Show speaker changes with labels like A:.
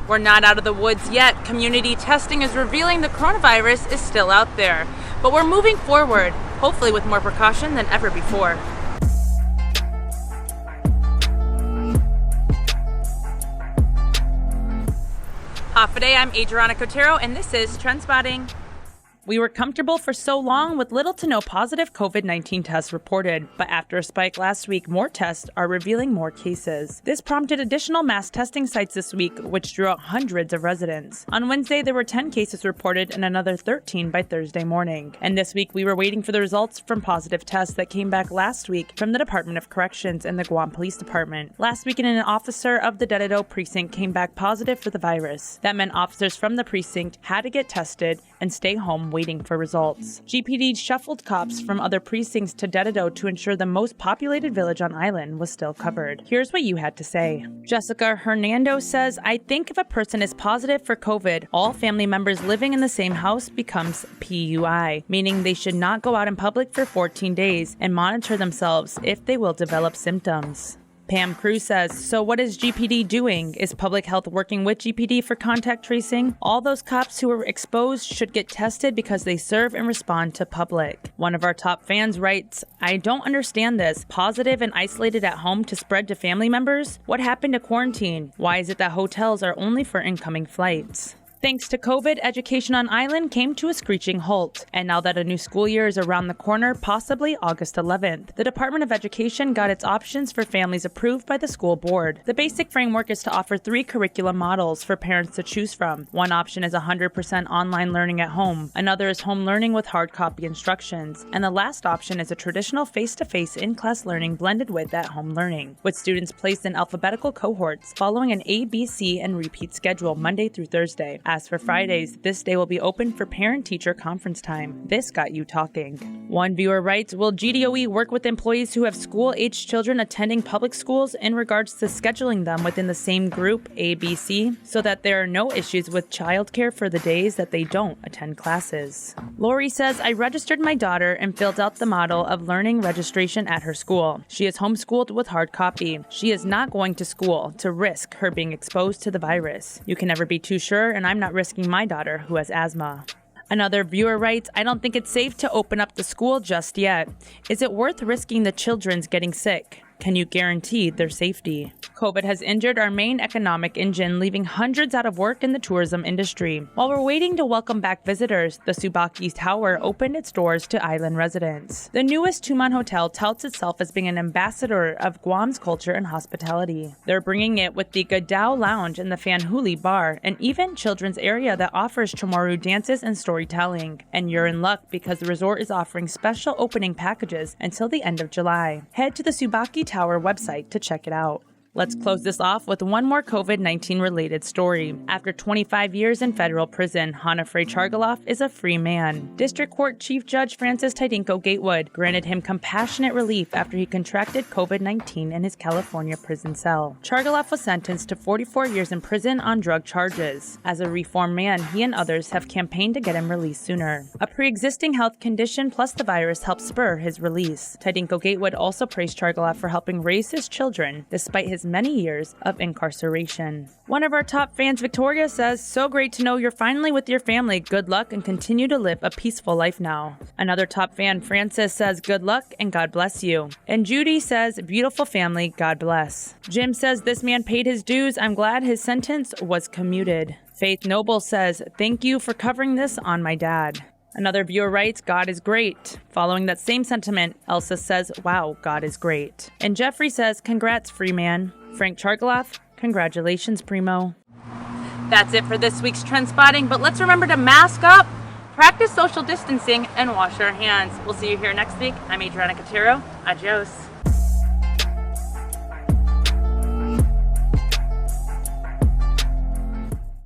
A: We're not out of the woods yet. Community testing is revealing the coronavirus is still out there. But we're moving forward, hopefully with more precaution than ever before. Today, I'm Adriana Cotero, and this is TrendSpotting. We were comfortable for so long with little to no positive COVID-19 tests reported, but after a spike last week, more tests are revealing more cases. This prompted additional mass testing sites this week, which drew out hundreds of residents. On Wednesday, there were 10 cases reported and another 13 by Thursday morning. And this week, we were waiting for the results from positive tests that came back last week from the Department of Corrections and the Guam Police Department. Last weekend, an officer of the Dededo precinct came back positive for the virus. That meant officers from the precinct had to get tested and stay home waiting for results. GPD shuffled cops from other precincts to Dededo to ensure the most populated village on island was still covered. Here's what you had to say. Jessica Hernando says, I think if a person is positive for COVID, all family members living in the same house becomes PUI, meaning they should not go out in public for 14 days and monitor themselves if they will develop symptoms. Pam Cruz says, so what is GPD doing? Is public health working with GPD for contact tracing? All those cops who are exposed should get tested because they serve and respond to public. One of our top fans writes, I don't understand this. Positive and isolated at home to spread to family members? What happened to quarantine? Why is it that hotels are only for incoming flights? Thanks to COVID, education on island came to a screeching halt. And now that a new school year is around the corner, possibly August 11th, the Department of Education got its options for families approved by the school board. The basic framework is to offer 3 curriculum models for parents to choose from. One option is 100% online learning at home. Another is home learning with hard copy instructions. And the last option is a traditional face-to-face in-class learning blended with at-home learning, with students placed in alphabetical cohorts following an A, B, C, and repeat schedule Monday through Thursday. As for Fridays, this day will be open for parent-teacher conference time. This got you talking. One viewer writes, will GDOE work with employees who have school-aged children attending public schools in regards to scheduling them within the same group, ABC, so that there are no issues with childcare for the days that they don't attend classes? Lori says, I registered my daughter and filled out the model of learning registration at her school. She is homeschooled with hard copy. She is not going to school to risk her being exposed to the virus. You can never be too sure, and I'm not risking my daughter who has asthma. Another viewer writes, I don't think it's safe to open up the school just yet. Is it worth risking the children's getting sick? Can you guarantee their safety? COVID has injured our main economic engine, leaving hundreds out of work in the tourism industry. While we're waiting to welcome back visitors, the Subaki Tower opened its doors to island residents. The newest Tuman Hotel touts itself as being an ambassador of Guam's culture and hospitality. They're bringing it with the Gadao Lounge and the Fanhuli Bar, an even children's area that offers Chamorro dances and storytelling. And you're in luck because the resort is offering special opening packages until the end of July. Head to the Subaki Tower website to check it out. Let's close this off with one more COVID-19 related story. After 25 years in federal prison, Hanafrey Chargaloff is a free man. District Court Chief Judge Francis Tidinko Gatewood granted him compassionate relief after he contracted COVID-19 in his California prison cell. Chargaloff was sentenced to 44 years in prison on drug charges. As a reformed man, he and others have campaigned to get him released sooner. A pre-existing health condition plus the virus helped spur his release. Tidinko Gatewood also praised Chargaloff for helping raise his children despite his many years of incarceration. One of our top fans, Victoria, says, so great to know you're finally with your family. Good luck and continue to live a peaceful life now. Another top fan, Francis, says, good luck and God bless you. And Judy says, beautiful family, God bless. Jim says, this man paid his dues. I'm glad his sentence was commuted. Faith Noble says, thank you for covering this on my dad. Another viewer writes, God is great. Following that same sentiment, Elsa says, wow, God is great. And Jeffrey says, congrats, free man. Frank Chargaloff, congratulations, primo. That's it for this week's TrendSpotting, but let's remember to mask up, practice social distancing, and wash our hands. We'll see you here next week. I'm Adriana Cotero. Adios.